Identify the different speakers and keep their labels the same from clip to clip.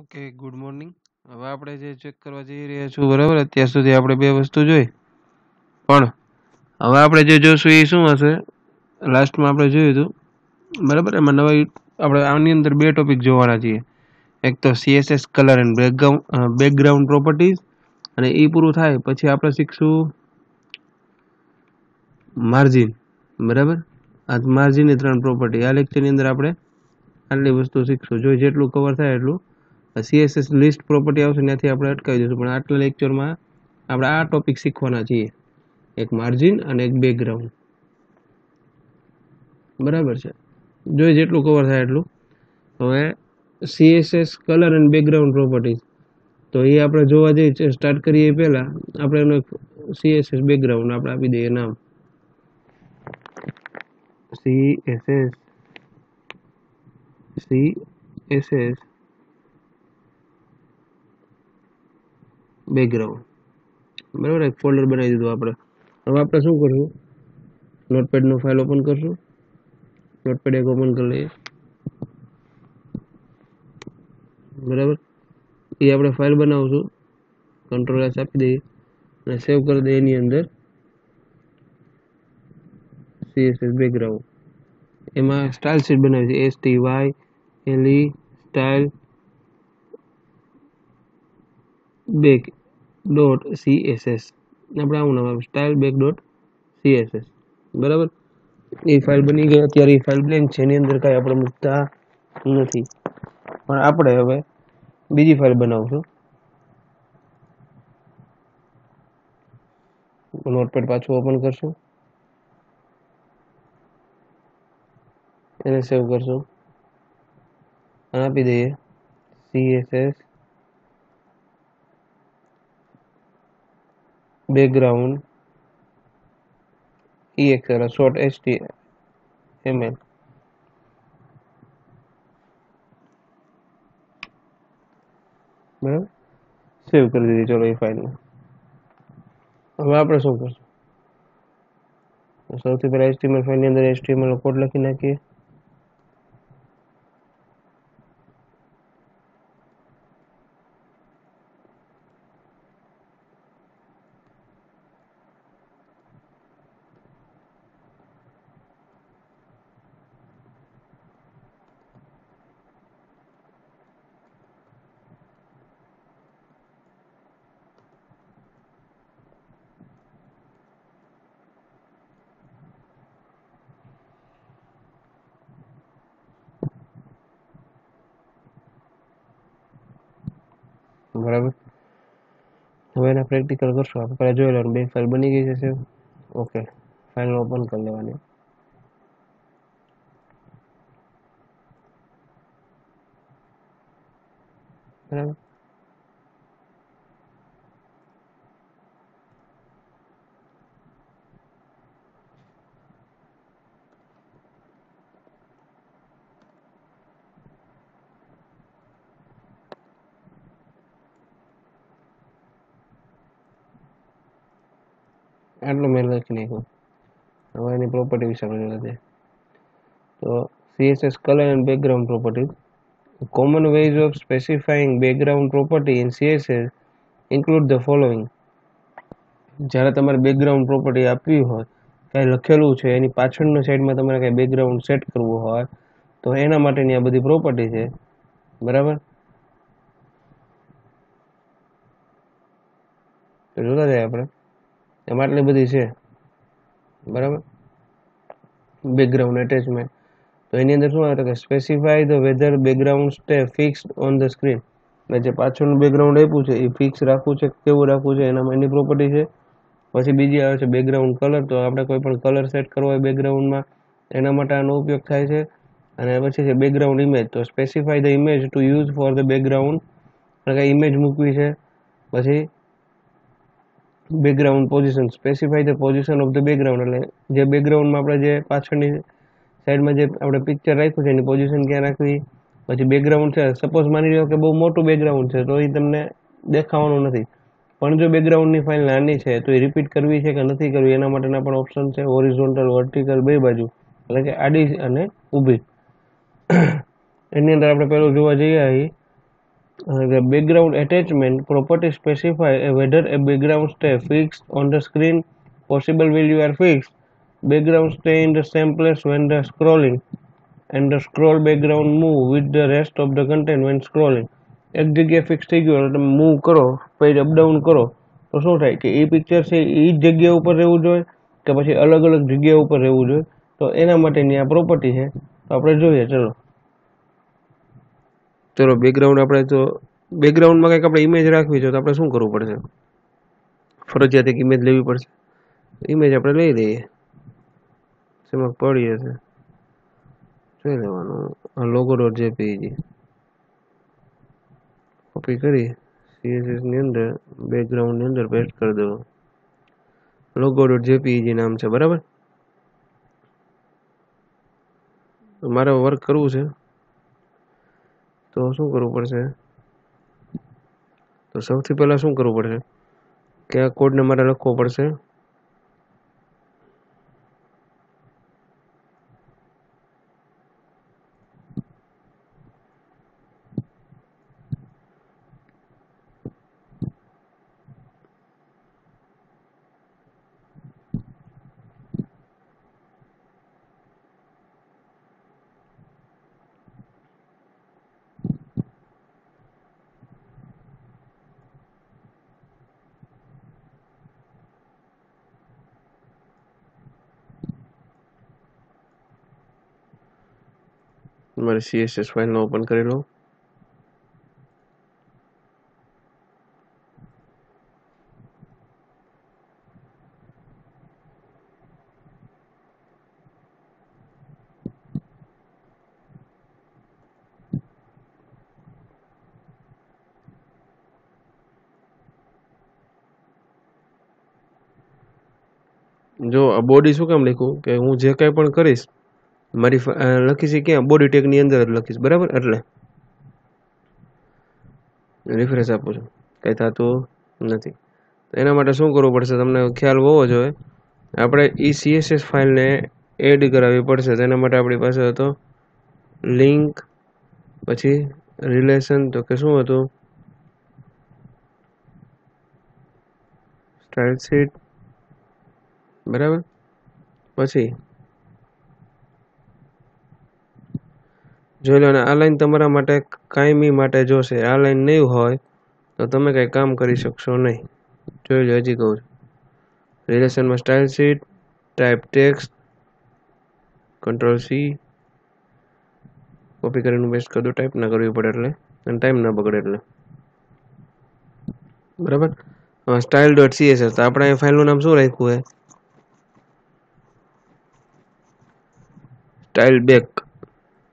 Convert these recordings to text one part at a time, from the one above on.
Speaker 1: Okay, good morning. હવે આપણે જે ચેક કરવા જઈ રહ્યા છું, બરાબર. અત્યાર સુધી આપણે બે વસ્તુ જોઈ, પણ હવે આપણે જે જોશું એ શું હશે? લાસ્ટમાં આપણે જોયું હતું, બરાબર. એમાં નવી આપણે આની અંદર બે ટોપિક જોવાના છીએ. એક તો CSS colour and background properties, અને એ પૂરું થાય પછી આપણે શીખશું માર્જિન, બરાબર. આ માર્જિનની 3 પ્રોપર્ટી આ લેક્ચરની અંદર આપણે આટલી વસ્તુ શીખશું. જો જેટલું કવર થાય એટલું. CSS લિસ્ટ પ્રોપર્ટી આવશે ત્યાંથી આપણે અટકાવી દઈશું, પણ આટલા લેક્ચરમાં આપણે આ ટોપિક શીખવાના છીએ, એક માર્જિન અને એક બેકગ્રાઉન્ડ, બરાબર છે. જોઈએ જેટલું કવર થાય એટલું. હવે CSS colour and background properties, તો એ આપણે જોવા જઈએ સ્ટાર્ટ કરીએ પહેલાં આપણે એનો CSS બેકગ્રાઉન્ડ આપણે આપી દઈએ નામ CSS બેકગ્રાઉન્ડ, બરાબર. એક ફોલ્ડર બનાવી દીધું આપણે. હવે આપણે શું કરશું? નોટપેડનો ફાઇલ ઓપન કરશું. નોટપેડ એક ઓપન કરી લઈએ, બરાબર. એ આપણે ફાઇલ બનાવશું, કંટ્રોલ S આપી દઈએ અને સેવ કરી દઈએ. એની અંદર CSS બેકગ્રાઉન્ડ, એમાં સ્ટાઇલ શીટ બનાવી છે, STYLE style back dot CSS, આપણે આવું નામ આપીએ, સ્ટાઇલ બેક ડોટ CSS, બરાબર. એ ફાઇલ બની ગઈ. અત્યારે એ ફાઇલ બ્લેન્ક છે, એની અંદર કાંઈ આપણે મૂકતા નથી, પણ આપણે હવે બીજી ફાઇલ બનાવશું. નોટપેડ પાછું ઓપન કરશું, એને સેવ કરશું અને આપી દઈએ CSS background EXL short HTML, બરાબર. સેવ કરી દીધી. ચલો એ ફાઇલને હવે આપણે શું કરશું? સૌથી પહેલા HTML ફાઇલની અંદર HTML કોડ લખી નાખીએ. બરાબર. હવે એના પ્રેક્ટિકલ કરશું. આપણે પહેલાં જોઈ લેવાનું બે ફાઇલ બની ગઈ છે સેવ. ઓકે, ફાઇલને ઓપન કરી લેવાની, બરાબર. આટલું મેં લખી નાખ્યું. હવે એની પ્રોપર્ટી વિશે આપણે જોઈએ. તો CSS color and background properties. Common ways of specifying background property in CSS include the following. જ્યારે તમારે બેકગ્રાઉન્ડ પ્રોપર્ટી આપવી હોય, કાંઈ લખેલું છે એની પાછળના સાઈડમાં તમારે કાંઈ બેકગ્રાઉન્ડ સેટ કરવું હોય તો એના માટેની આ બધી પ્રોપર્ટી છે, બરાબર. તો જોતા જાય આપણે એમાં આટલી બધી છે, બરાબર. બેકગ્રાઉન્ડ એટેચમેન્ટ, તો એની અંદર શું આવે કે specify the weather background stay fixed on the screen, એટલે જે પાછળનું બેકગ્રાઉન્ડ આપ્યું છે એ ફિક્સ રાખવું છે કેવું રાખવું છે એનામાં એની પ્રોપર્ટી છે. પછી બીજી આવે છે બેકગ્રાઉન્ડ કલર, તો આપણે કોઈ પણ કલર સેટ કરવો હોય બેકગ્રાઉન્ડમાં એના માટે આનો ઉપયોગ થાય છે. અને પછી છે બેકગ્રાઉન્ડ ઇમેજ, તો specify the image to use for the background, એટલે કે ઇમેજ મૂકવી છે. પછી background position, specify the position of the background, એટલે જે બેકગ્રાઉન્ડમાં આપણે જે પાછળની સાઈડમાં જે આપણે પિક્ચર રાખ્યું છે એની પોઝિશન ક્યાં રાખવી. પછી બેકગ્રાઉન્ડ છે, સપોઝ માની લો કે બહુ મોટું બેકગ્રાઉન્ડ છે તો એ તમને દેખાવાનું નથી, પણ જો બેકગ્રાઉન્ડની ફાઇલ નાની છે તો એ રિપીટ કરવી છે કે નથી કરવી એના માટેના પણ ઓપ્શન છે, હોરિઝોન્ટલ, વર્ટિકલ, બે બાજુ, એટલે કે આડી અને ઊભી. એની અંદર આપણે પહેલું જોવા જઈએ અહીં The background attachment property specify whether a background stay fixed on the screen. Possible value are fixed. Background stay in the same place when the scrolling, and the scroll background move with the rest of the content when scrolling. એક જગ્યાએ fix થઈ ગયો તમે move કરો page up down કરો તો શું થાય કે એ પિક્ચર છે એ જ જગ્યા ઉપર રહેવું જોઈએ કે પછી અલગ અલગ જગ્યા ઉપર રહેવું જોઈએ તો એના માટેની આ પ્રોપર્ટી છે તો આપણે જોઈએ ચલો ચલો બેકગ્રાઉન્ડ આપણે તો બેકગ્રાઉન્ડમાં કંઈક આપણે ઇમેજ રાખવી છે તો આપણે શું કરવું પડશે ફરજિયાત એક ઇમેજ લેવી પડશે ઇમેજ આપણે લઈ લઈએ શેમાં પડી હશે જોઈ લેવાનું લોગો ડોટ જેપીજી कॉपी करी सीएसएस ની અંદર બેકગ્રાઉન્ડ ની અંદર પેસ્ટ કરી દો logo.jpg નામ છે બરાબર મારે વર્ક કરવું છે તો શું કરવું પડશે તો સૌથી પહેલા શું કરવું પડશે કે આ કોડ ને મારે લખવો પડશે મારી સીએસએસ ફાઇલ ને ઓપન કરી લો જો આ બોડી શું કામ લખ્યું કે હું જે કાંઈ પણ કરીશ મારી લખીશ ક્યાં બોડી ટેગ ની અંદર જ લખીશ બરાબર એટલે રિફ્રેશ આપું છું કંઈ થતું નથી તો એના માટે શું કરવું પડશે તમને ખ્યાલ હોવો જોઈએ આપણે ઈ સીએસએસ ફાઇલને એડ કરાવવી પડશે તેના માટે આપણી પાસે હતો લિંક પછી રિલેશન તો કે શું હતું સ્ટાઇલ શીટ બરાબર પછી જોઈ લો ને આ લાઈન તમારા માટે કાયમી માટે જોશે આ લાઈન નહીં હોય તો તમે કંઈ કામ કરી શકશો નહીં જોઈ લો હજી કહું છું રિલેશનમાં style sheet type text control C copy કરીને પેસ્ટ કરી દો ટાઈપ ના કરવી પડે એટલે અને ટાઈમ ના બગડે એટલે બરાબર સ્ટાઇલ ડોટ સીએસએસ તો આપણે અહીં ફાઇલનું નામ શું રાખ્યું છે સ્ટાઇલ બેક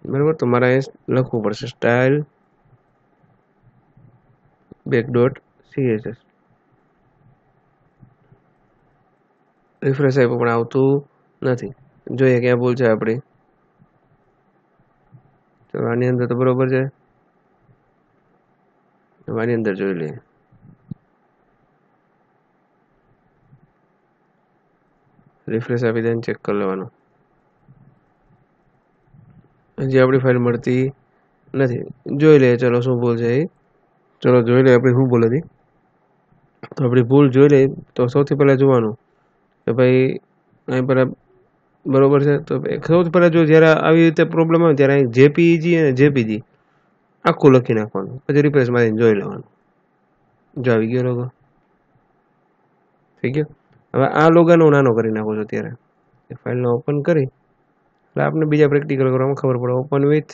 Speaker 1: બરાબર તો મારે લખવું પડશે style back dot CSS refresh આપ્યું પણ આવતું નથી જોઈએ ક્યાં ભૂલ છે આપણી ચલો આની અંદર તો બરોબર છે આની અંદર જોઈ લઈએ રિફ્રેશ આપી દઈને ચેક કરી લેવાનું હજી આપણી ફાઇલ મળતી નથી જોઈ લઈએ ચલો શું ભૂલ છે એ ચલો જોઈ લઈએ આપણી શું ભૂલ હતી તો આપણી ભૂલ જોઈ લઈએ તો સૌથી પહેલાં જોવાનું કે ભાઈ અહીં પહેલાં બરોબર છે તો સૌથી પહેલાં જો જ્યારે આવી રીતે પ્રોબ્લેમ આવે ત્યારે અહીં જેપીજી અને જેપીજી આખું લખી નાખવાનું પછી રિફ્રેશ મારીને જોઈ લેવાનું જો આવી ગયો લોગો થઈ ગયો હવે આ લોગાનો નાનો કરી નાખું છું ત્યારે ફાઇલને ઓપન કરી એટલે આપણે બીજા પ્રેક્ટિકલ કરવામાં ખબર પડે ઓપન વિથ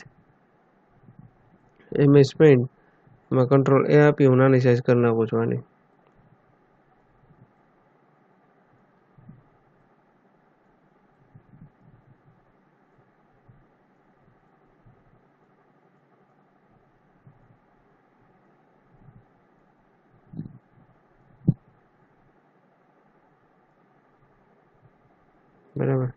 Speaker 1: એમએસ પેઇન્ટ એમાં કંટ્રોલ એ આપી હું નાની સાઇઝ કરી નાખું છું આની બરાબર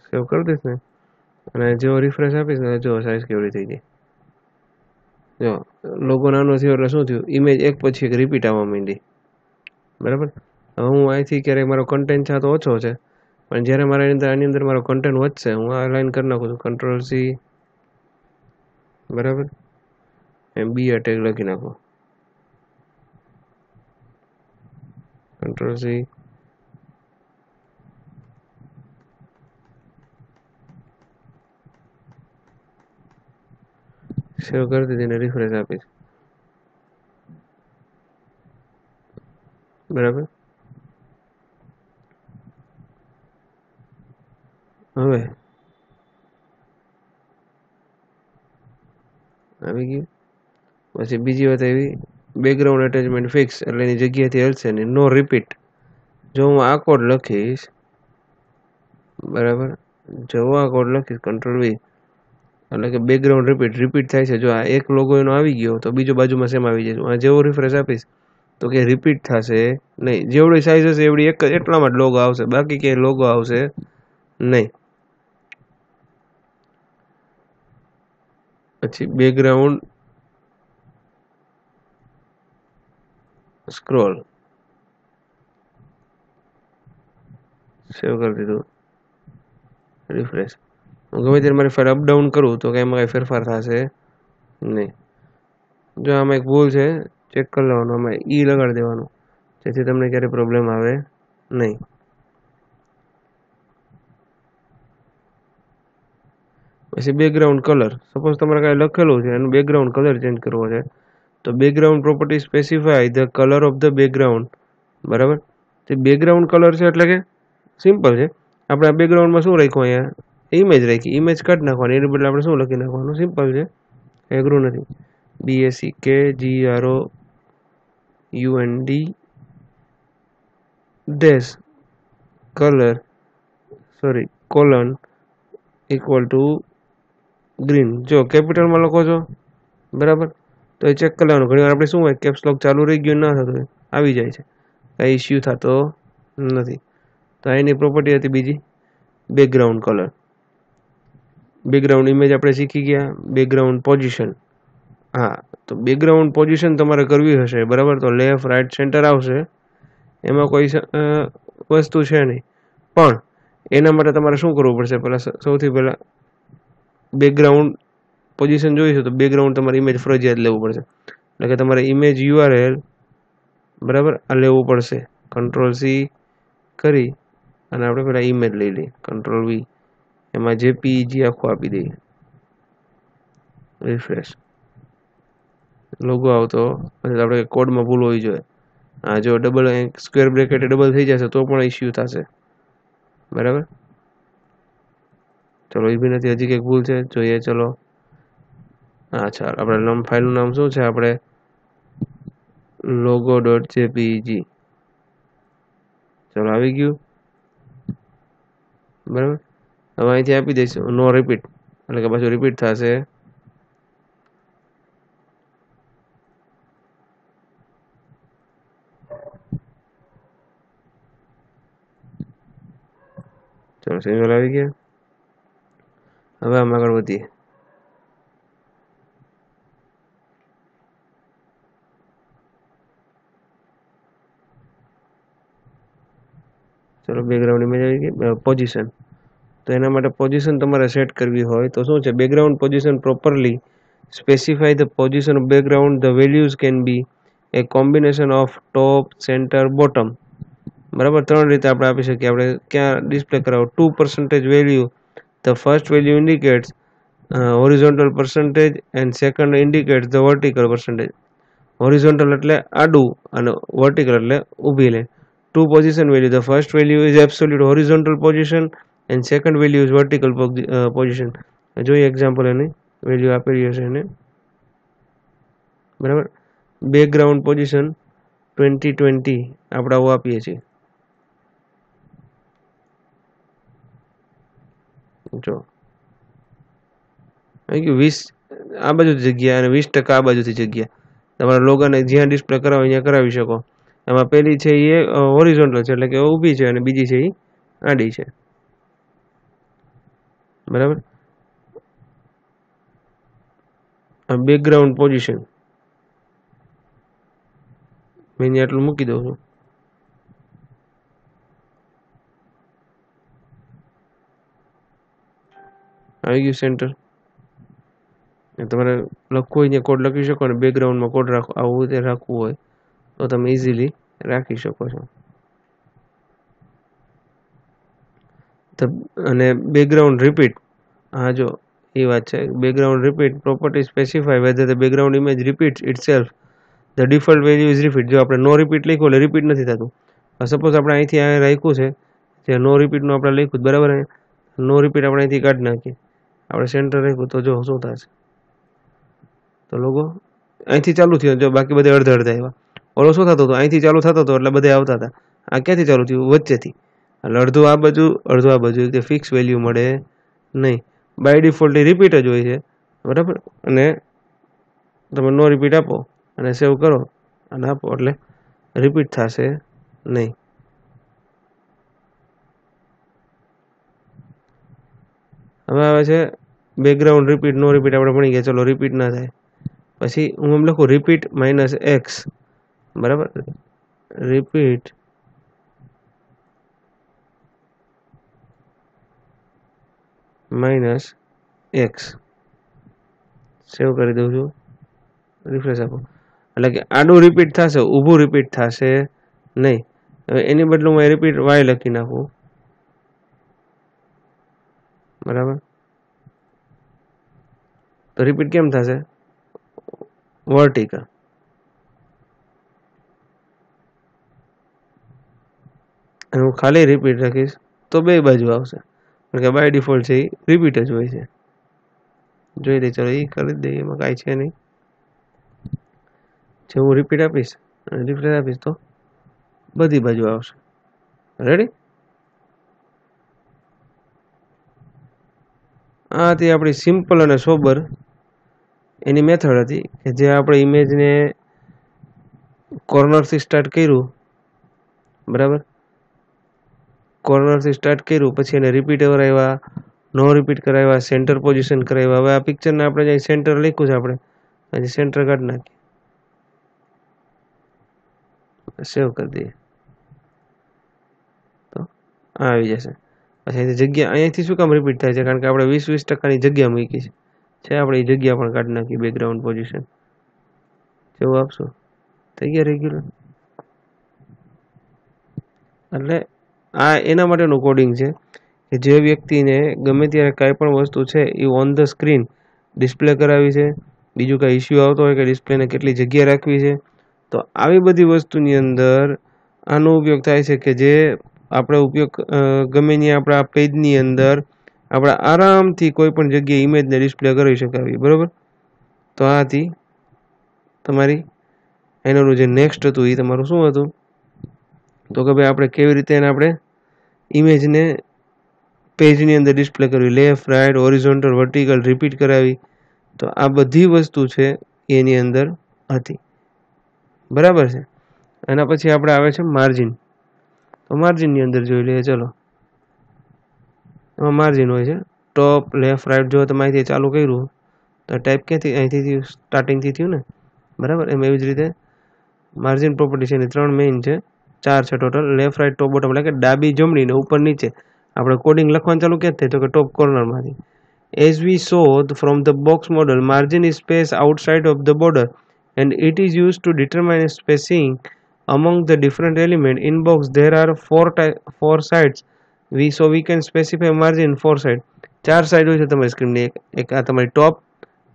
Speaker 1: સેવ કરી દઈશ ને અને જો રિફ્રેશ આપીશ ને જો સાઈઝ કેવડી થઈ ગઈ. જો લોગો નાનો થયો એટલે શું થયું, ઇમેજ એક પછી એક રિપીટ આવવા માંડી. બરાબર. હવે હું અહીંથી ક્યારેક મારો કન્ટેન્ટ છે તો ઓછો છે, પણ જ્યારે મારા આની અંદર મારો કન્ટેન્ટ વધશે હું આ લાઈન કરી નાખું છું કંટ્રોલ સી. બરાબર. એમ બી ટેગ લખી નાખો કંટ્રોલ સી. સેવ કરી દીધી ને રિફ્રેશ આપીશ. બરાબર. હવે આવી ગયું. પછી બીજી વાત એવી, બેકગ્રાઉન્ડ એટેચમેન્ટ ફિક્સ એટલે એની જગ્યાથી હલશે ને, નો રિપીટ. જો હું આ કોડ લખીશ, બરાબર, જો હું આ કોડ લખીશ કંટ્રોલ વી એટલે કે બેકગ્રાઉન્ડ રિપીટ થાય છે. જો આ એક લોગો એનો આવી ગયો તો બીજો બાજુમાં સેમ આવી જશે. આ જેવો રિફ્રેશ આપીશ તો કે રિપીટ થશે નહીં. જેવડી સાઈઝ હશે એવડી એક એટલામાં જ લોગો આવશે, બાકી કે લોગો આવશે નહીં. પછી બેકગ્રાઉન્ડ સ્ક્રોલ સેવ કરી દીધું, રિફ્રેશ. હું ગમે ત્યારે મારી ફાઇલ અપડાઉન કરું તો કે એમાં કંઈ ફેરફાર થશે નહીં. જો આમાં એક ભૂલ છે, ચેક કરી લેવાનું, આમાં ઈ લગાડી દેવાનું જેથી તમને ક્યારેય પ્રોબ્લેમ આવે નહીં. પછી બેકગ્રાઉન્ડ કલર, સપોઝ તમારે કાંઈ લખેલું છે એનું બેકગ્રાઉન્ડ કલર ચેન્જ કરવો છે તો background property specify the colour of the background. બરાબર. તે બેકગ્રાઉન્ડ કલર છે એટલે કે સિમ્પલ છે, આપણે આ બેકગ્રાઉન્ડમાં શું રાખ્યું, અહીંયા ઇમેજ રાખી, ઇમેજ કાઢી નાખવાની, એની બદલે આપણે શું લખી નાખવાનું, સિમ્પલ છે, એગ્રું નથી. BACKGROUND dash colour colon equal to green. જો કેપિટલમાં લખો છો, બરાબર, તો એ ચેક કરી લેવાનું. ઘણીવાર આપણે શું હોય કેપ્સ લોક ચાલુ રહી ગયું ના થતું આવી જાય છે, કાંઈ ઇસ્યુ થતો નથી. તો એની પ્રોપર્ટી હતી બીજી બેકગ્રાઉન્ડ કલર. બેકગ્રાઉન્ડ ઇમેજ આપણે શીખી ગયા. બેકગ્રાઉન્ડ પોઝિશન, હા, તો બેકગ્રાઉન્ડ પોઝિશન તમારે કરવી હશે, બરાબર, તો લેફ્ટ રાઈટ સેન્ટર આવશે, એમાં કોઈ વસ્તુ છે નહીં. પણ એના માટે તમારે શું કરવું પડશે, પહેલાં સૌથી પહેલાં બેકગ્રાઉન્ડ પોઝિશન જોઈશું તો બેકગ્રાઉન્ડ તમારે ઇમેજ ફરજિયાત લેવું પડશે. એટલે કે તમારે ઇમેજ URL, બરાબર, આ લેવું પડશે. કંટ્રોલ સી કરી અને આપણે પહેલાં ઇમેજ લઈ લઈએ, કંટ્રોલ વી, એમાં JPEG આખું આપી દઈએ, રિફ્રેશ. લોગો આવતો પછી આપણે કોડમાં ભૂલ હોવી જોઈએ. હા, જો ડબલ સ્ક્વેર બ્રેકેટ ડબલ થઈ જશે તો પણ ઇસ્યુ થશે. બરાબર. ચલો એ બી નથી, હજી કંઈક ભૂલ છે, જોઈએ. ચલો, હા, ચાલ, આપણે ફાઇલનું નામ શું છે, આપણે logo.jpeg. ચલો આવી ગયું. બરાબર. હવે અહીંથી આપી દઈશું નો રિપીટ એટલે કે પાછું રિપીટ થશે. ચલો સિંગલ આવી ગયા. હવે આમ આગળ વધીએ. ચલો બેકગ્રાઉન્ડ ઇમેજ આવી ગઈ. પોઝિશન, તો એના માટે પોઝિશન તમારે સેટ કરવી હોય તો શું છે, background position properly specify the position of background. The values can be A combination of top, centre, bottom. બરાબર, ત્રણ રીતે આપણે આપી શકીએ. આપણે ક્યાં ડિસ્પ્લે કરાવો, 2% value, the first value indicates horizontal percentage and second indicates the vertical percentage. Horizontal એટલે આડું અને વર્ટિકલ એટલે ઊભી line. 2 position value, the first value is absolute horizontal position and second value is vertical position. જોઈએ example એની value આપેલી હશે એને. બરાબર. બેકગ્રાઉન્ડ પોઝિશન 2020 આપણે આવું આપીએ છીએ. જો આવી ગયું 20 આ બાજુ જગ્યા અને 20% આ બાજુથી જગ્યા. તમારા લોગોને જ્યાં ડિસ્પ્લે કરાવો અહીંયા કરાવી શકો. એમાં પહેલી છે એ હોરિઝોન્ટલ છે એટલે કે ઊભી છે અને બીજી છે એ આડી છે. બરાબર. બેકગ્રાઉન્ડ પોઝિશન મેં આટલું મૂકી દઉં છું. આવી ગયું સેન્ટર. તમારે લખવું હોય કોડ લખી શકો ને બેકગ્રાઉન્ડમાં કોડ રાખો આવું રીતે રાખવું હોય તો તમે ઇઝીલી રાખી શકો છો. અને બેકગ્રાઉન્ડ રિપીટ, હા જો એ વાત છે. Background repeat property specify whether the background image repeats itself the default value is repeat. જો આપણે નો રિપીટ લખ્યું એટલે રિપીટ નથી થતું. સપોઝ આપણે અહીંથી આ રાખ્યું છે જે નો રિપીટનું આપણે લખ્યું બરાબર, નો રિપીટ આપણે અહીંથી કાઢી નાખીએ, આપણે સેન્ટર રાખ્યું તો જો શું થશે, તો લોકો અહીંથી ચાલુ થયો, જો બાકી બધે અડધા અડધા આવ્યા. ઓલો શું થતો હતો, અહીંથી ચાલુ થતો હતો એટલે બધે આવતા હતા. આ ક્યાંથી ચાલુ થયું, વચ્ચેથી, એટલે અડધું આ બાજુ અડધું આ બાજુ, તે ફિક્સ વેલ્યુ મળે નહીં. બાય ડિફોલ્ટ રિપીટ જ હોય છે બરાબર. અને તમે નો રિપીટ આપો અને સેવ કરો અને આપો એટલે રિપીટ થશે નહીં. હવે આવે છે બેકગ્રાઉન્ડ રિપીટ નો રિપીટ આપણે ભણી ગયા, ચલો રિપીટ ના થાય. પછી હું એમ લખું રિપીટ માઇનસ એક્સ બરાબર. રિપીટ માઇનસ એક્સ સેવ કરી દઉં છું, રિફ્રેશ આપો એટલે કે આડું રિપીટ થશે, ઊભું રિપીટ થશે નહીં. હવે એની બદલે હું રિપીટ વાય લખી નાખું બરાબર. તો રિપીટ કેમ થશે, વર્ટિકલ. અને હું ખાલી રિપીટ રાખીશ તો બે બાજુ આવશે, કારણ કે બાય ડિફોલ્ટ છે એ રિપીટ જ હોય છે. જોઈ દે, ચલો એ કરી જ દઈએ, એમાં કાંઈ છે નહીં. જે હું રિપીટ આપીશ અને રિફ્રેશ આપીશ તો બધી બાજુ આવશે. રેડી. આ હતી આપણી સિમ્પલ અને સોબર એની મેથડ હતી કે જે આપણે ઇમેજને કોર્નરથી સ્ટાર્ટ કર્યું બરાબર. કોર્નરથી સ્ટાર્ટ કર્યું, પછી એને રિપીટ કરાવ્યા, નો રિપીટ કરાવ્યા, સેન્ટર પોઝિશન કરાવ્યા. હવે આ પિક્ચરને આપણે જે સેન્ટર લખ્યું છે આપણે હજી સેન્ટર કાઢી નાખીએ, સેવ કરી દઈએ તો આ આવી જશે. પછી જગ્યા અહીંયાથી શું કામ રિપીટ થાય છે, કારણ કે આપણે 20-20% જગ્યા મૂકી છે, આપણે એ જગ્યા પણ કાઢી નાખી. બેકગ્રાઉન્ડ પોઝિશન જેવું આપશું થઈ ગયા રેગ્યુલર. એટલે આ એના માટેનું કોડિંગ છે કે જે વ્યક્તિને ગમે ત્યારે કાંઈ પણ વસ્તુ છે એ ઓન ધ સ્ક્રીન ડિસ્પ્લે કરાવી છે, બીજું કાંઈ ઇસ્યુ આવતો હોય કે ડિસ્પ્લેને કેટલી જગ્યા રાખવી છે, તો આવી બધી વસ્તુની અંદર આનો ઉપયોગ થાય છે કે જે આપણે ઉપયોગ ગમે ત્યાં આપણા પેજની અંદર આપણે આરામથી કોઈ પણ જગ્યાએ ઇમેજને ડિસ્પ્લે કરી શકાવી બરાબર. તો આ હતી તમારી એનું જે નેક્સ્ટ હતું એ તમારું શું હતું, તો કે ભાઈ આપણે કેવી રીતે એને આપણે ઇમેજને પેજની અંદર ડિસ્પ્લે કરવી, left right horizontal vertical repeat કરાવી. તો આ બધી વસ્તુ છે એની અંદર હતી બરાબર છે. એના પછી આપણે આવે છે માર્જિન. તો માર્જિનની અંદર જોઈ લઈએ, ચલો એમાં માર્જિન હોય છે ટોપ લેફ્ટ રાઈટ. જો તમે અહીંથી ચાલુ કર્યું તો ટાઈપ ક્યાંથી, અહીંથી સ્ટાર્ટિંગથી થયું ને બરાબર. એમ એવી જ રીતે માર્જિન પ્રોપર્ટી છે એની 3 મેઇન છે, 4 છે total. Left right top bottom એટલે કે ડાબી જમણી ને ઉપર નીચે. આપણે કોડિંગ લખવાનું ચાલુ ક્યાંથી થાય, તો કે ટોપ કોર્નરમાંથી. As we saw from the box model, margin is space outside of the border and it is used to determine spacing among the different elements. In box there are four sides. So we can specify margin 4 side. 4 side હોય છે તમારી સ્ક્રીનની. એક આ તમારી ટોપ,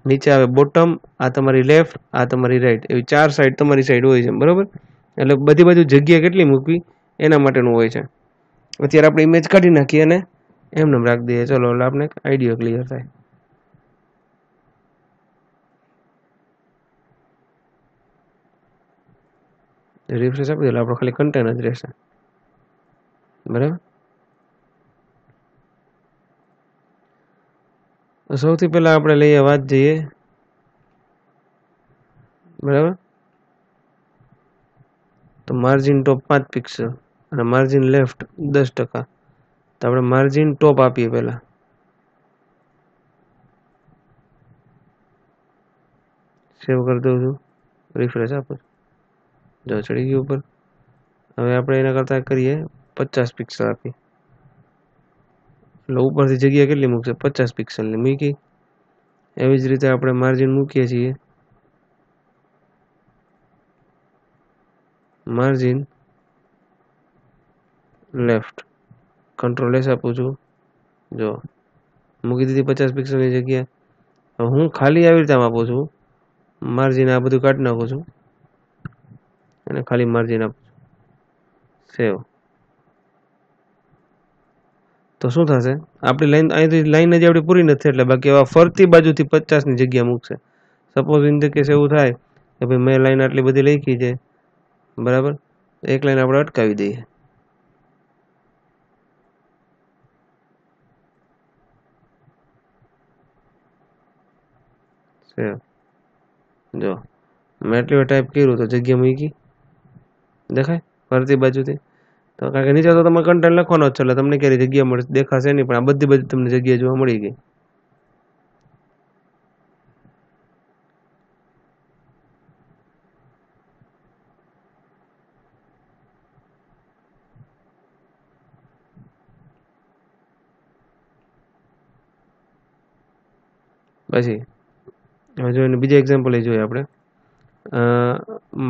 Speaker 1: નીચે આવે bottom, આ તમારી લેફ્ટ, આ તમારી રાઈટ, એવી 4 સાઈડ તમારી સાઈડ હોય છે બરાબર. એટલે બધી બાજુ જગ્યા કેટલી મૂકવી એના માટેનું હોય છે. અત્યારે આપણે ઇમેજ કાઢી નાખીએ અને એમને રાખી દઈએ, ચલો એટલે આપણે આઈડિયા ક્લિયર થાય. રિફ્રેશ આપી દે એટલે આપણો ખાલી કન્ટેન્ટ જ રહેશે બરાબર. સૌથી પહેલા આપણે લઈએ વાત જઈએ બરાબર. તો માર્જિન ટોપ 5 પિક્સલ અને માર્જિન લેફ્ટ 10%. તો આપણે માર્જિન ટોપ આપીએ પહેલા સેવ કરી દઉં છું, રિફ્રેશ આપું છું, જો ચડી ગયું ઉપર. હવે આપણે એના કરતાં કરીએ 50 પિક્સલ આપી, એટલે ઉપરથી જગ્યા કેટલી મૂકશે, 50 પિક્સલની મૂકી. એવી જ રીતે આપણે માર્જિન મૂકીએ છીએ, માર્જિન લેફ્ટ, કંટ્રોલ એસ આપું છું, જો મૂકી દીધી 50 પિક્સલની જગ્યા. હવે હું ખાલી આવી રીતે આપું છું, માર્જિન આ બધું કાઢી નાખું છું અને ખાલી માર્જિન આપું છું, સેવ. તો શું થશે, આપણી લાઈન અહીંથી લાઈન જ આપણી પૂરી નથી, એટલે બાકી એવા ફરતી બાજુથી 50ની જગ્યા મૂકશે. સપોઝ ઇન ધ કેસ એવું થાય કે ભાઈ મેં લાઈન આટલી બધી લખી છે, બરાબર, એક લાઈન આપણે અટકાવી દઈએ, સેવ. જો મેં એટલી વાર ટાઈપ કર્યું તો જગ્યા મૂકી, દેખાય ફરતી બાજુથી. તો કારણ કે નીચે તો તમે કન્ટેન્ટ લખવાનો જ છે, એટલે તમને ક્યારે જગ્યા મળે દેખાશે નહીં, પણ આ બધી બાજુ તમને જગ્યા જોવા મળી ગઈ. પછી હવે જો એને બીજા એક્ઝામ્પલ જોઈએ આપણે,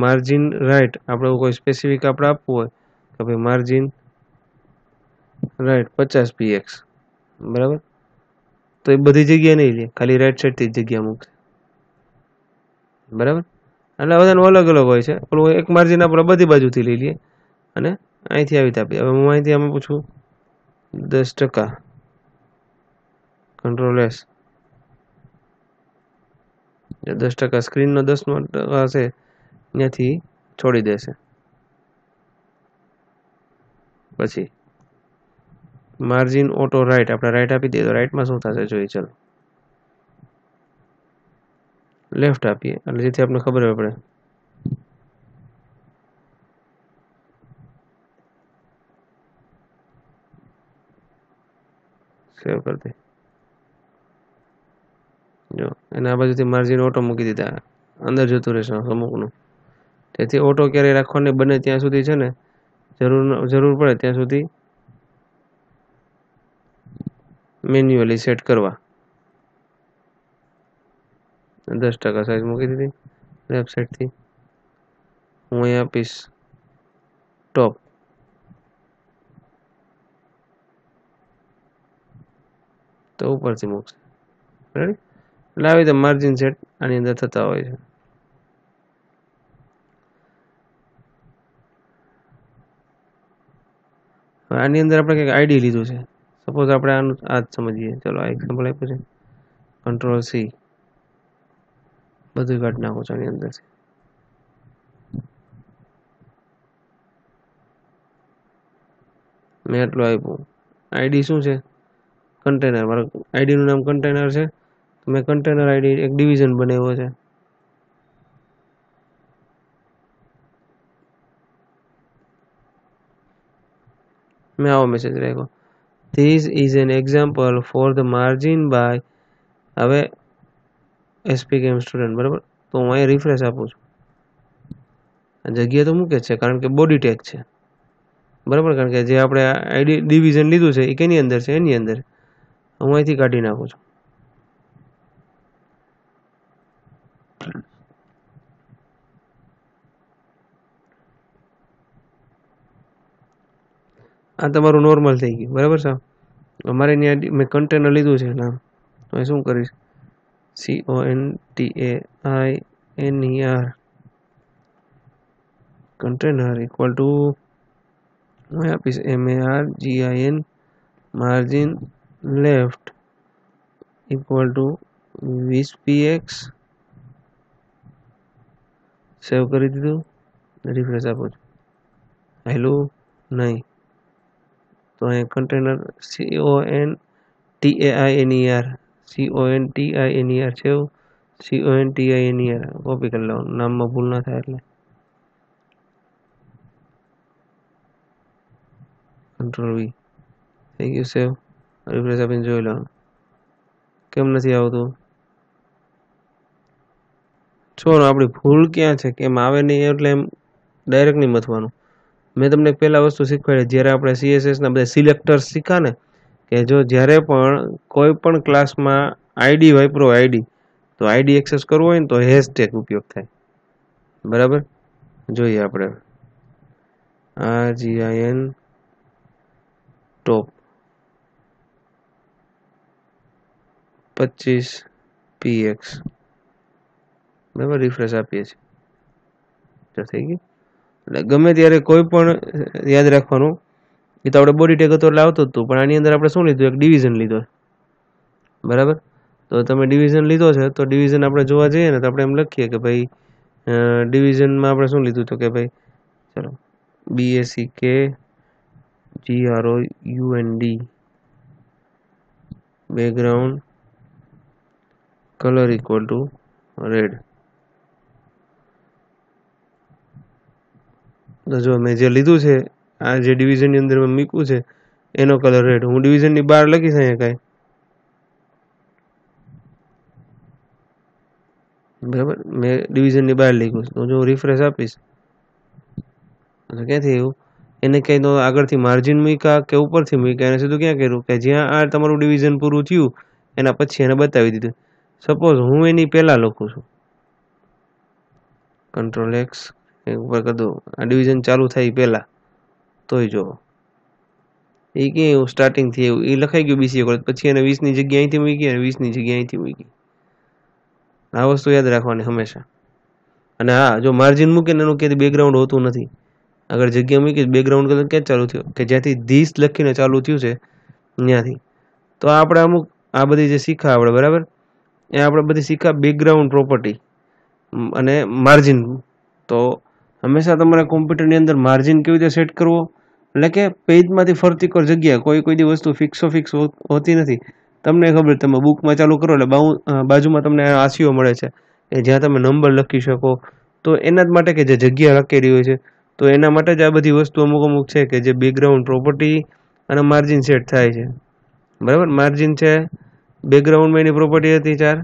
Speaker 1: માર્જિન રાઈટ, આપણે કોઈ સ્પેસિફિક આપણે આપવું હોય કે ભાઈ માર્જિન રાઈટ 50 px, બરાબર, તો એ બધી જગ્યા નહીં લે, ખાલી રાઈટ સાઈડથી જ જગ્યા મૂકશે, બરાબર. એટલે બધાનું અલગ અલગ હોય છે, પણ એક માર્જિન આપણે બધી બાજુથી લઈ લઈએ અને અહીંથી આવી આપીએ. હવે હું અહીંથી આમાં પૂછું 10%, કંટ્રોલ એસ, 10% સ્ક્રીનનો 10% હશે ત્યાંથી છોડી દેશે. પછી માર્જિન ઓટો રાઈટ, આપણે રાઈટ આપી દઈએ તો રાઈટમાં શું થશે જોઈએ, ચલો લેફ્ટ આપીએ, એટલે જેથી આપણે ખબર પડે. સેવ કરી દે, જો એને આ બાજુથી માર્જિન ઓટો મૂકી દીધા, અંદર જતું રહેશે અમુકનું. તેથી ઓટો ક્યારેય રાખવાને બને ત્યાં સુધી છે ને, જરૂર પડે ત્યાં સુધી મેન્યુઅલી સેટ કરવા. 10% સાઈઝ મૂકી દીધી લેફ્ટ સાઈડથી. હું અહીંયા આપીશ ટોપ, તો ઉપરથી મૂકશે, રેડી. એટલે આવી રીતે માર્જિન સેટ આની અંદર થતા હોય છે. આની અંદર આપણે કંઈક આઈડી લીધું છે, સપોઝ આપણે આનું આ જ સમજીએ, ચલો આ એક્ઝામ્પલ આપ્યું છે, કંટ્રોલ સી, બધું કાઢી નાખો છો આની અંદરથી. મેં એટલું આપ્યું, આઈડી શું છે, કન્ટેનર, મારું આઈડીનું નામ કન્ટેનર છે, તો મેં કન્ટેનર આઈડી એક ડિવિઝન બનાવ્યો છે. મેં આવો મેસેજ રાખ્યો, this is an example for the margin by, હવે એસપીકેએમ સ્ટુડન્ટ, બરાબર. તો હું અહીં રિફ્રેશ આપું છું, જગ્યા તો મૂકે છે કારણ કે બોડી ટેગ છે, બરાબર, કારણ કે જે આપણે આઈડી ડિવિઝન લીધું છે એ કેની અંદર છે, એની અંદર. હું અહીંથી કાઢી નાખું છું, આ તમારું નોર્મલ થઈ ગયું, બરાબર સાહેબ. અમારે અહીંયા મેં કન્ટેનર લીધું છે નામ, તો હું શું કરીશ, CONTAINER કન્ટેનર ઇક્વલ ટુ, હું આપીશ MARGIN margin left equal to 20px, સેવ કરી દીધું, રિફ્રેશ આપો છો, હેલો નહીં, તો અહીંયા કન્ટેનર CONTAINER છે, CONTINER કોપી કરી લેવાનું, નામમાં ભૂલ ના થાય એટલે. કંટ્રોલ વી, થઈ ગયું સેવ, રિફ્રેશ આપીને જોઈ લેવાનું કેમ નથી આવતું. છો આપણી ભૂલ ક્યાં છે કે એમ આવે નહીં એટલે એમ ડાયરેક્ટ નહીં મથવાનું. મેં તમને પહેલા વસ્તુ શીખવાડી જ્યારે આપણે CSS ના બધા સિલેક્ટર્સ શીખ્યા ને કે જો જ્યારે પણ કોઈ પણ ક્લાસમાં આઈડી વાપરો આઈડી તો આઈડી એક્સેસ કરવો હોય ને તો હેશટેગ ઉપયોગ થાય. બરાબર, જોઈએ આપણે RGIN ટોપ 25px. બરાબર, રિફ્રેશ આપીએ છીએ તો થઈ ગયું. એટલે ગમે ત્યારે કોઈ પણ યાદ રાખવાનું એ તો આપણે બોડી ટેગ હતો એટલે આવતું જ હતું, પણ આની અંદર આપણે શું લીધું, એક ડિવિઝન લીધો. બરાબર, તો તમે ડિવિઝન લીધો છે તો ડિવિઝન આપણે જોવા જઈએ ને તો આપણે એમ લખીએ કે ભાઈ ડિવિઝનમાં આપણે શું લીધું તો કે ભાઈ ચલો BACKGROUND background colour equal to red. તો જો મેં જે લીધું છે આ જે ડિવિઝનની અંદર મેં મૂક્યું છે એનો કલર રેડ. હું ડિવિઝનની બહાર લખીશ અહીંયા કાંઈ, બરાબર, મેં ડિવિઝનની બહાર લખ્યું તો જો હું રિફ્રેશ આપીશ તો ક્યાંથી આવ્યું, એને કંઈ તો આગળથી માર્જિન મૂક્યા કે ઉપરથી મૂક્યા, એને સીધું ક્યાં કર્યું કે જ્યાં આ તમારું ડિવિઝન પૂરું થયું એના પછી એને બતાવી દીધું. સપોઝ હું એની પહેલાં લખું છું, Ctrl+X ઉપર કરી દઉં, આ ડિવિઝન ચાલુ થાય પહેલાં તોય જો એ ક્યાં એવું સ્ટાર્ટિંગથી એવું એ લખાઈ ગયું BCA કોલેજ, પછી એને 20ની જગ્યા અહીંથી મૂકી અને 20ની જગ્યા અહીંથી મૂકી. આ વસ્તુ યાદ રાખવાની હંમેશા. અને હા, જો માર્જિન મૂકે ને એનું ક્યાંથી બેકગ્રાઉન્ડ હોતું નથી. આગળ જગ્યા મૂકી બેકગ્રાઉન્ડ કલર ક્યાં ચાલુ થયો કે જ્યાંથી ધીસ લખીને ચાલુ થયું છે ત્યાંથી. તો આપણે અમુક આ બધી જે શીખા આપણે, બરાબર, એ આપણે બધી શીખા બેકગ્રાઉન્ડ પ્રોપર્ટી અને માર્જિન. તો હંમેશા તમારા કોમ્પ્યુટરની અંદર માર્જિન કેવી રીતે સેટ કરવો, એટલે કે પેજમાંથી ફરતી કોઈ જગ્યા કોઈ દી વસ્તુ ફિક્સ હોતી નથી. તમને ખબર, તમે બુકમાં ચાલુ કરો એટલે બાજુમાં તમને આસીઓ મળે છે કે જ્યાં તમે નંબર લખી શકો. તો એના જ માટે કે જે જગ્યા લખેલી હોય છે તો એના માટે જ આ બધી વસ્તુ અમુક છે કે જે બેકગ્રાઉન્ડ પ્રોપર્ટી અને માર્જિન સેટ થાય છે. બરાબર, માર્જિન છે બેકગ્રાઉન્ડમાં એની પ્રોપર્ટી હતી 4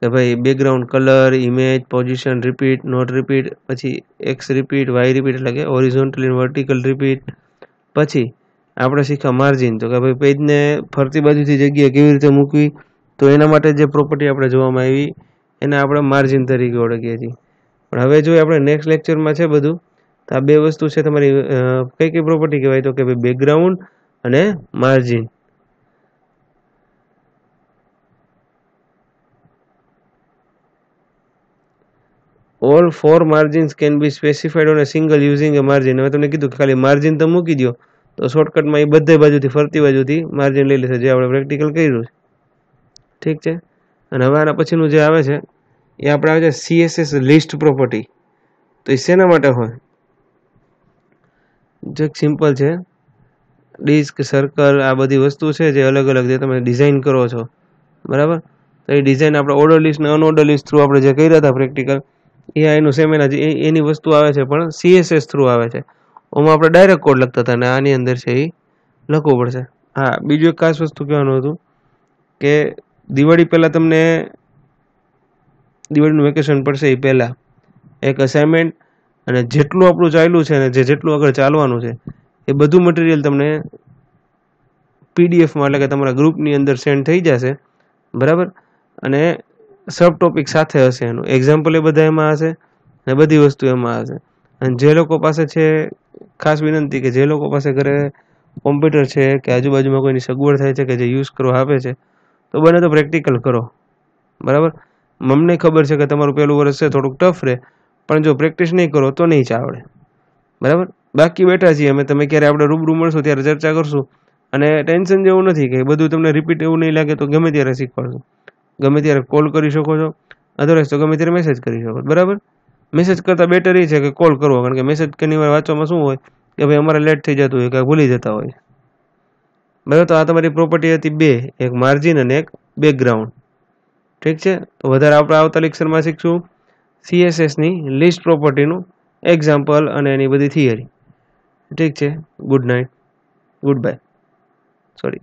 Speaker 1: કે ભાઈ background colour, image, position, repeat, not repeat, પછી એક્સ રિપીટ, વાય રિપીટ એટલે કે હોરિઝોન્ટલ અને વર્ટિકલ રિપીટ. પછી આપણે શીખ્યા માર્જિન, તો કે ભાઈ પેજને ફરતી બાજુથી જગ્યા કેવી રીતે મૂકવી, તો એના માટે જે પ્રોપર્ટી આપણે જોવામાં આવી એને આપણે માર્જિન તરીકે ઓળખીએ છીએ. પણ હવે જોઈએ આપણે નેક્સ્ટ લેક્ચરમાં છે બધું, તો આ બે વસ્તુ છે તમારી કઈ પ્રોપર્ટી કહેવાય તો કે ભાઈ બેકગ્રાઉન્ડ અને margin. All 4 margins can be specified on a single using a margin. હવે તમને કીધું કે ખાલી માર્જિન તો મૂકી દો તો શોર્ટકટમાં એ બધે બાજુથી ફરતી બાજુથી માર્જિન લઈ લેશે, જે આપણે પ્રેક્ટિકલ કર્યું છે. ઠીક છે. અને હવે આના પછીનું જે આવે છે એ આપણે આવે છે CSS લિસ્ટ પ્રોપર્ટી. તો એ શેના માટે હોય, જે સિમ્પલ છે, ડિસ્ક, સર્કલ, આ બધી વસ્તુ છે જે અલગ અલગ જે તમે ડિઝાઇન કરો છો, બરાબર, તો એ ડિઝાઇન આપણે ઓર્ડર લિસ્ટ ને અનઓર્ડર લિસ્ટ થ્રુ આપણે જે કર્યા હતા પ્રેક્ટિકલ એ એનું સેમ એની વસ્તુ આવે છે પણ CSS થ્રુ આવે છે. ઓમાં આપણે ડાયરેક્ટ કોડ લખતા હતા અને આની અંદર છે એ લખવું પડશે. હા, બીજું એક ખાસ વસ્તુ કહેવાનું હતું કે દિવાળી પહેલાં તમને દિવાળીનું વેકેશન પડશે એ પહેલાં એક અસાઇનમેન્ટ અને જેટલું આપણું ચાલ્યું છે અને જેટલું આગળ ચાલવાનું છે એ બધું મટીરિયલ તમને PDFમાં એટલે કે તમારા ગ્રુપની અંદર સેન્ડ થઈ જશે, બરાબર, અને સબ ટોપિક સાથે હશે, એનું એક્ઝામ્પલ એ બધા એમાં હશે અને બધી વસ્તુ એમાં હશે. અને જે લોકો પાસે છે, ખાસ વિનંતી કે જે લોકો પાસે ઘરે કોમ્પ્યુટર છે કે આજુબાજુમાં કોઈની સગવડ થાય છે કે જે યુઝ કરવા આપે છે તો બને તો પ્રેક્ટિકલ કરો, બરાબર. અમને ખબર છે કે તમારું પહેલું વર્ષ છે થોડુંક ટફ રહે, પણ જો પ્રેક્ટિસ નહીં કરો તો નહીં આવડે, બરાબર. બાકી બેઠા છીએ અમે, તમે ક્યારે આપણે રૂબરૂ મળશું ત્યારે ચર્ચા કરશું. અને ટેન્શન જેવું નથી કે બધું તમને રિપીટ એવું નહીં લાગે તો ગમે ત્યારે શીખવાડશું, ગમે ત્યારે કોલ કરી શકો છો, અધરવાઇઝ તો ગમે ત્યારે મેસેજ કરી શકો, બરાબર. મેસેજ કરતાં બેટર એ છે કે કોલ કરવો, કારણ કે મેસેજ ઘણી વાર વાંચવામાં શું હોય કે ભાઈ અમારે લેટ થઈ જતું હોય, કાંઈ ભૂલી જતા હોય, બરાબર. તો આ તમારી પ્રોપર્ટી હતી 2, એક માર્જિન અને એક બેકગ્રાઉન્ડ. ઠીક છે. તો વધારે આપણે આવતા લેક્ચરમાં શીખશું CSSની લિસ્ટ પ્રોપર્ટીનું એક્ઝામ્પલ અને એની બધી થિયરી. ઠીક છે. Good night, good bye, sorry.